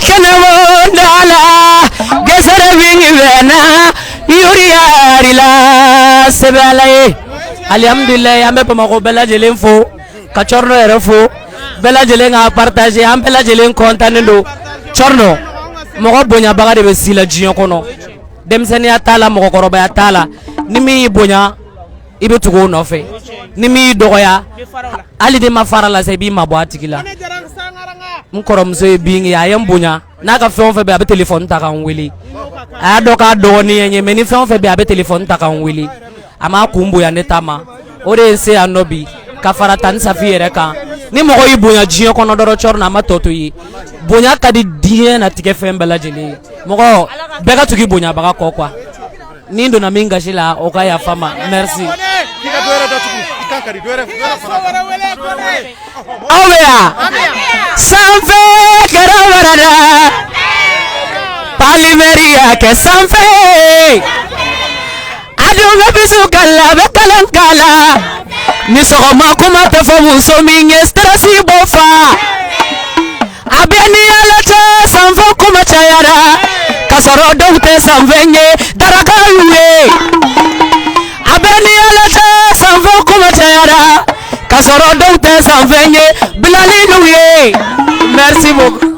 kanamondala gesere bingi bena yuri yarila sebalaye alhamdulillah ambe Bamako bela jelen fo ka Corno yɛrɛ fo bela jelen ka partager an bela jelen content do Corno mɔgɔ bonyabaga de bɛ sila diɲɛ kɔnɔ denmisɛnniya t'a la mɔgɔkɔrɔbaya t'a la ni min y'i bonya i bɛ tugu o nɔfɛ ni min y'i dɔgɔya hali ni ma fara la sa i b'i mabɔ a tigi la n kɔrɔmuso ye bin ye a ye n bonya n'a ka fɛn o fɛn bɛ a bɛ téléphone ta k'an wele a y'a dɔn k'a dɔgɔnin ye mais ni fɛn o fɛn bɛ a bɛ téléphone ta k'an wele a m'a kun bonya ne ta ma o de ye n se yan nɔ bi ka fara Tani Safi yɛrɛ kan ni mɔgɔ y'i bonya diɲɛ kɔnɔ dɔrɔn Corno a ma tɔ to ye bonya ka di diɲɛ natigɛ fɛn bɛɛ lajɛlen ye mɔgɔ bɛɛ ka tugu i bonyabaga kɔ quoi ni donna min gasi la o ka yafa ma merci. aw bɛ yan sanfɛ kɛra warada palimɛri y'a kɛ sanfɛ a dun bɛ bisu kala a bɛ kalan kala ni sɔgɔma kuma tɛ fɔ muso min ye stress bɔ fa a bɛ ni ala cɛ sanfɛ kuma cayara ka sɔrɔ dɔw tɛ sanfɛ ye daraka y'u ye a bɛ ni ala cɛ sanfɛ kuma cayara ka sɔrɔ dɔw tɛ sanfɛ ye bilali n'u ye merci beaucoup.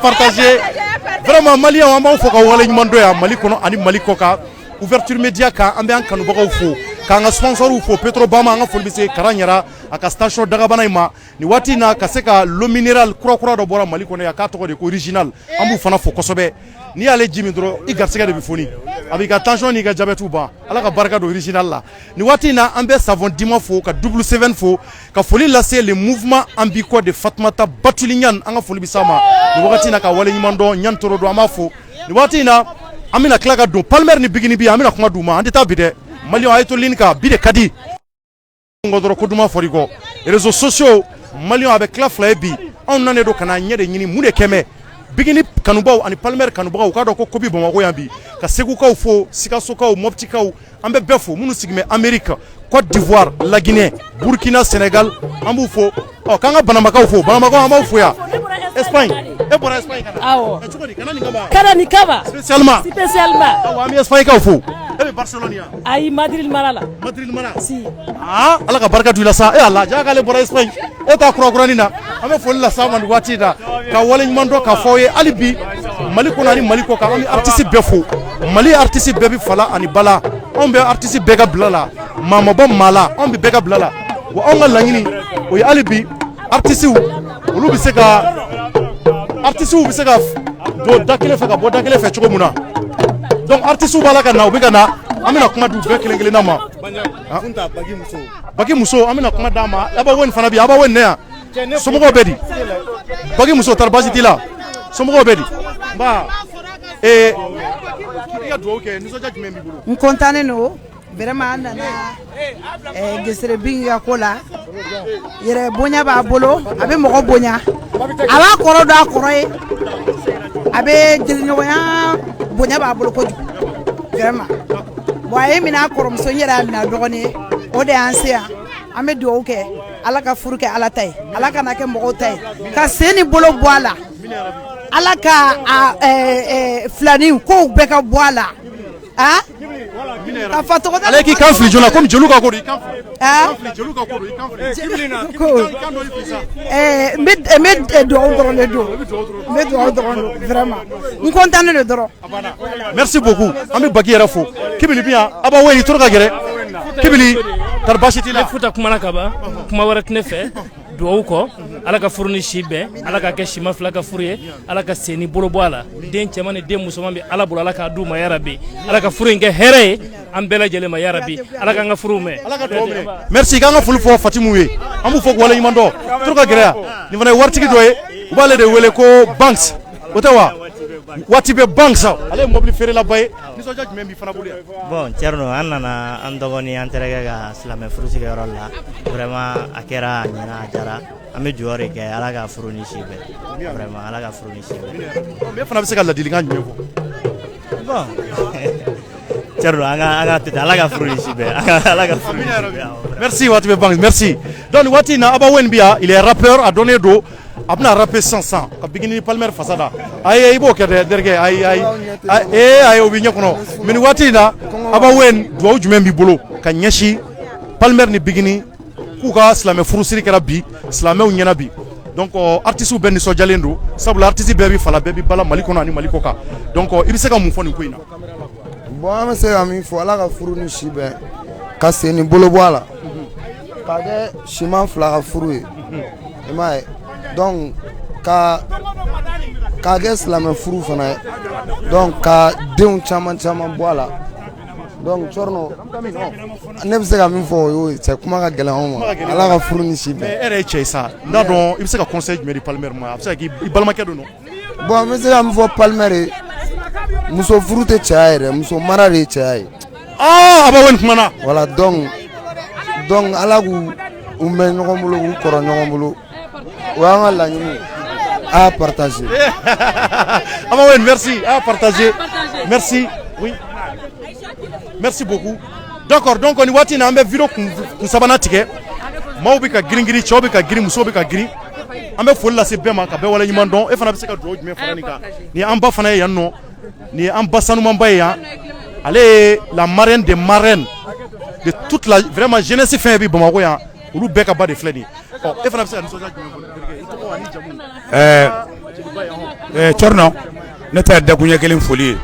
Partagez. Vraiment Mali on b'a fɔ ka wale ɲuman dɔ yan Mali kɔnɔ ani Mali kɔ kan ouverture média kan an bɛ an kanubagaw fo k'an ka sponsors fo Petrobama an ka foli bɛ se Karan Yara a ka station Dagabana in ma ni waati in na ka se ka l'eau minérale kura dɔ bɔra Mali kɔnɔ yan k'a tɔgɔ de ko original an b'u fana fo kosɛbɛ n'i y'ale ji min dɔrɔn i garisɛgɛ de bɛ foni a b'i ka tension n'i ka diabète ban Ala ka barika don original la ni waati in na an bɛ savon Dima fo ka double 7 fo ka foli lase le mouvement ambicot de Fatumata Batuli Ɲan an ka foli bɛ s'a ma ni wagati in na ka wale ɲuman dɔn Ɲan Toro don an b'a fo ni waati in na an bɛna tila ka don Palmer ni Bigini bi an bɛna kuma d'u ma an tɛ taa bi dɛ Maliyɛnw a ye to ligne kan bi de ka di dɔrɔn ko duman fɔr'i kɔ réseaux sociaux Maliyɛnw a bɛ tila fila ye bi anw nanen don ka na ɲɛ de ɲini mun de kɛmɛ Bigini kanubaw ani Palmer kanubagaw k'a dɔn ko bi Bamako yan bi ka Segukaw fo Sikasokaw Moptikaw an bɛ bɛɛ fo minnu sigi bɛ Amérique Côte d'Ivoire La Guinée Burkina Sénégal an b'u fo k'an ka Bananbakaw fo Bananbakaw an b'aw fo yan Espagne e bɔra Espagne kana awɔ cogo di kana nin kama kana nin kama spécialement awɔ an bɛ Espagne kaw fo e bɛ Barcelone yan ayi Madrid mara la Madrid mara si ala ka barika d'u la sa e Allah ja k'ale bɔra Espagne e ta kurakurani na an bɛ foli la sa man waati da ka wale ɲuman dɔ ka fɔ ye hali bi Mali kɔnɔ ani Mali kɔ kan an bɛ artiste bɛɛ fo Mali artiste bɛɛ bɛ fala ani bala anw bɛ artiste bɛɛ ka bila la maa ma bɔ maa la anw bɛ bɛɛ ka bila la wa anw ka laɲini o ye hali bi artistes olu bɛ se ka don da kelen fɛ ka bɔ da kelen fɛ cogo min na donc artistes b'a la ka na u bɛ ka na an bɛna kuma d'u bɛɛ kelen kelenna ma Bagi muso an bɛna kuma d'a ma Aba Wen fana bɛ yen Aba Wen ne yan somɔgɔw bɛ di Bagi muso tari baasi t'i la somɔgɔw bɛ di nba i ka dugawu kɛ nisɔndiya jumɛn b'i bolo n content no vraiment an nana Gesere Bingi ka ko la yɛrɛ bonya b'a bolo a bɛ mɔgɔ bonya a b'a kɔrɔ dɔn a kɔrɔ ye a bɛ jeliɲɔgɔnya bonya b'a bolo kojugu vraiment bon a ye minɛ a kɔrɔmuso n yɛrɛ y'a minɛ a dɔgɔnin ye o de y'an se yan an bɛ dugawu kɛ ala ka furu kɛ ala ta ye ala kana kɛ mɔgɔw ta ye ka sen ni bolo bɔ a la ala ka filani kow bɛɛ ka bɔ a la ka fa tɔgɔ ale k'i kan fili joona komi jeliw ka ko don i kan fili jeliw ka ko don i kan fili n bɛ dugawu dɔrɔn de don n bɛ dugawu dɔrɔn don vraiment n content de dɔrɔn merci beaucoup an bɛ Bagi yɛrɛ fo Kibili bi yan Aba Wen i tora ka gɛrɛ Kibili tari baasi t'i la futa kumana ka ban kuma wɛrɛ tɛ ne fɛ duwawu kɔ ala ka furu ni si bɛn ala ka kɛ sima fila ka furu ye ala ka sen ni bolo bɔ a la den cɛman ni den musoman bɛ ala bolo ala k'a d'u ma yarabi ala ka furu in kɛ hɛrɛ ye an bɛɛ lajɛlen ma yarabi ala k'an ka furuw mɛn merci k'an ka foli fɔ Fatimu ye an b'u fɔ k'u waleɲuman dɔn tora ka gɛrɛ yan nin fana ye waritigi dɔ ye u b'ale de wele ko Banks o tɛ wa waati bɛ Banks ale ye mobili feerelaba ye nisɔndiya jumɛn b'i fana bolo yan bon Thierno an nana an dɔgɔnin an terikɛ ka silamɛ furusigiyɔrɔ la vraiment a kɛra a ɲɛna a jara an bɛ dugawu de kɛ ala ka furu ni si bɛn vraiment ala ka furu ni si bɛn e fana bɛ se ka ladilikan jumɛn fɔ bon Thierno an ka to ten ala ka furu ni si bɛn ala ka furu ni si bɛn merci waati bɛ Banks merci donc nin waati in na Aba Wen bi yan il est rappeur a dɔnnen don a bɛna rapper sisan ka Bigini ni Palmer fasada ayi i b'o kɛ dɛ derikɛ ayi o b'i ɲɛ kɔnɔ mais nin waati in na Aba Wen dugawu jumɛn b'i bolo ka ɲɛsin Palmer ni Bigini k'u ka silamɛ furusiri kɛra bi silamɛw ɲɛna bi donc artistes bɛɛ nisɔndiyalen don sabula artiste bɛɛ bɛ fala bɛɛ bɛ bala Mali kɔnɔ ani Mali kɔ kan donc i bɛ se ka mun fɔ nin ko in na bon an bɛ se ka min fɔ ala ka furu ni si bɛn ka sen ni bolo bɔ a la k'a kɛ siman fila ka furu ye i m'a ye donc k'a kɛ silamɛ furu fana ye donc ka denw caman bɔ a la donc Thierno ne bɛ se ka min fɔ o y'o ye cɛ kuma ka gɛlɛn anw ma ala ka furu ni si bɛn mais e yɛrɛ ye cɛ ye sa n'a dɔn i bɛ se ka conseil jumɛn di Palmer ma a bɛ se ka k'i balimakɛ don bon n bɛ se ka min fɔ Palmer ye muso furu tɛ cɛya ye dɛ muso mara de ye cɛya ye Aba Wen kumana voilà donc ala k'u mɛn ɲɔgɔn bolo k'u kɔrɔ ɲɔgɔn bolo o y'an ka laɲini a y'a partager Aba Wen merci a y'a partager merci oui merci beaucoup d'accord donc nin waati in na an bɛ video kun sabanan tigɛ maaw bɛ ka girin cɛw bɛ ka girin musow bɛ ka girin an bɛ foli lase bɛɛ ma ka bɛɛ waleɲuman dɔn e fana bɛ se ka dugawu jumɛn fara nin kan nin an ba fana ye yan nɔ nin ye an ba sanumanba ye yan ale ye la marraine des marraines de toute la vraiment jeunesse fɛn bɛ Bamakɔ yan olu bɛɛ ka ba de filɛ nin ye e fana bɛ se ka nisɔndiya jumɛn fɔ Thierno ne ta dakun ɲɛ kelen foli ye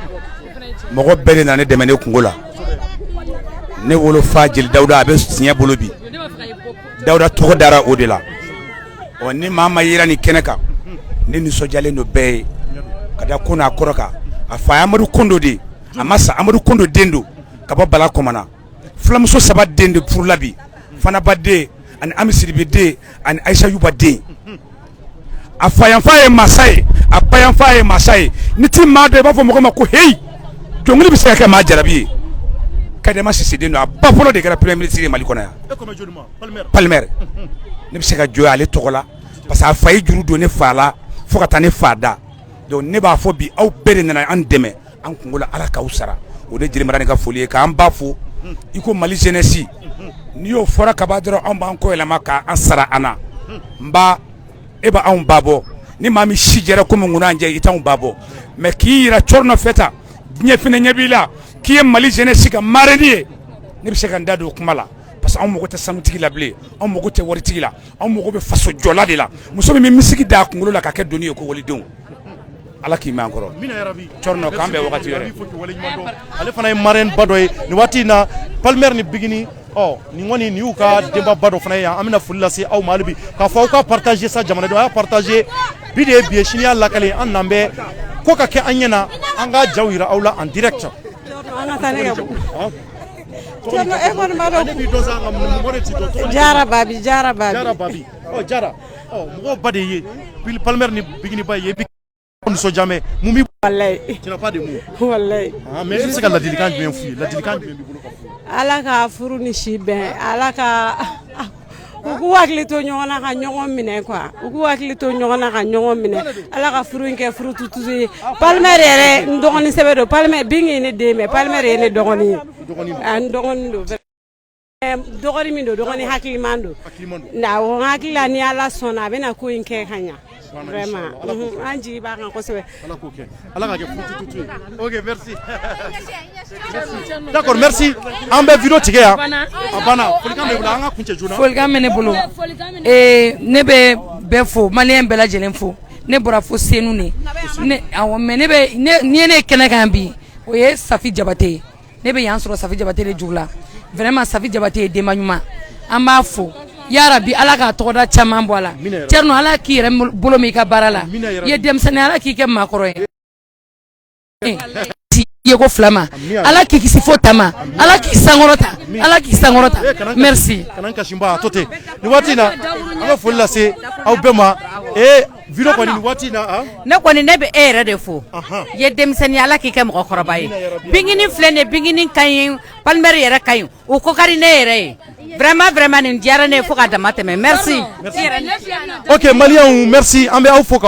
mɔgɔ bɛɛ de nana ne dɛmɛ ne kungo la ne wolo fa jeli Dawuda a bɛ siɲɛ bolo bi Dawuda tɔgɔ dara o de la ni maa ma yera ni kɛnɛ kan ne nisɔndiyalen don bɛɛ ye ka da ko n'a kɔrɔ kan a fa ye Amadu Kondo de a ma sa Amadu Kondo den don ka bɔ Bala Kɔmana filamuso 3 den de furula bi Fanaba den ani Ami Sidibe den ani Ayisa Yuba den a fa yanfa ye masa ye a ba yanfa ye masa ye ni ti maa dɔ i b'a fɔ mɔgɔ ma ko heyi dɔnkili bɛ se ka kɛ maa jarabi ye Kadema Sise den don a ba fɔlɔ de kɛra premier ministre ye Mali kɔnɔ yan Palmer ne bɛ se ka jɔ ale tɔgɔ la parce que a fa ye juru don ne fa la fo ka taa ne fa da donc ne b'a fɔ bi aw bɛɛ de nana an dɛmɛ an kungo la ala k'aw sara o de Jeli Mara ka foli ye k'an ba fo i ko Mali jeunesse n'i y'o fɔra ka ban dɔrɔn anw b'an kɔ yɛlɛma k'an sara an na n ba e b'anw ba bɔ ni maa min si jɛra komi ŋunan jɛ i t'anw ba bɔ mais k'i yira cɔri nɔfɛ ta diɲɛ fɛnɛ ɲɛ b'i la k'i ye mali jeunesse ka marraine ye ne bɛ se ka n da don o kuma la parce que anw mago tɛ sanutigi la bilen anw mago tɛ waritigi la anw mago bɛ faso jɔla de la muso min bɛ misigi da a kunkolo la ka kɛ doni ye ko walidenw ala k'i mɛn an kɔrɔ cɔrɔnɔ k'an bɛn wagati wɛrɛ ale fana ye marraine ba dɔ ye nin waati in na Palmer ni Bigini nin kɔni nin y'u ka denba ba dɔ fana ye yan an bɛna foli lase aw ma hali bi k'a fɔ aw ka partager sa jamanadenw a y'a partager bi de ye bi ye sini y'a lakale an nan bɛ ko ka kɛ an ɲɛna an ka jaw yira aw la en direct Jara Babi Jara mɔgɔw ba de ye Palmer ni Bigini ba ye nisɔndiya mun b'i wallahi tu n'as pas de mots wallahi mais e bɛ se ka ladilikan jumɛn f'u ye ladilikan jumɛn b'i bolo ka f'u ye ala ka furu ni si bɛn ala ka u k'u hakili to ɲɔgɔn na ka ɲɔgɔn minɛ quoi u k'u hakili to ɲɔgɔn na ka ɲɔgɔn minɛ ala ka furu in kɛ furu tututu ye Palmer yɛrɛ n dɔgɔnin sɛbɛ don Palmer Bingi ye ne den mais Palmer ye ne dɔgɔnin ye n dɔgɔnin don dɔgɔnin min don dɔgɔnin hakiliman don awɔ n hakili la ni ala sɔnna a bɛna ko in kɛ ka ɲa vraiment an jigi b'a kan kosɛbɛ ala k'o kɛ ala ka kɛ furu tututu ye ok merci d'accord merci an bɛ video tigɛ yan a banna folikan bɛ bolo an ka kuncɛ joona folikan bɛ ne bolo ne bɛ bɛɛ fo maliyɛn bɛɛ lajɛlen fo ne bɔra fo Senu ne awɔ mais ne bɛ ni ye ne kɛnɛ kan bi o ye Safi Jabate ye ne bɛ yan sɔrɔ Safi Jabate de jugu la vraiment Safi Jabate ye denba ɲuman an b'a fo ya rabbi ala ka tɔgɔda caman bɔ a la Thierno ala k'i yɛrɛ bolo min i ka baara la i ye denmisɛnnin ala k'i kɛ maakɔrɔ ye ye ko filama ala k'i kisi fo tama ala k'i sankɔrɔta merci kana kasimba to ten ni waati in na an bɛ foli lase aw bɛɛ ma video kɔni ni waati in na ne kɔni ne bɛ e yɛrɛ de fo i ye denmisɛnnin ala k'i kɛ mɔgɔkɔrɔba ye Bingini filɛ nin Bingini ka ɲi Palmer yɛrɛ ka ɲi o ko ka di ne yɛrɛ ye vraiment nin diyara ne ye fo ka dama tɛmɛ merci ok maliyɛnw merci an bɛ aw fo ka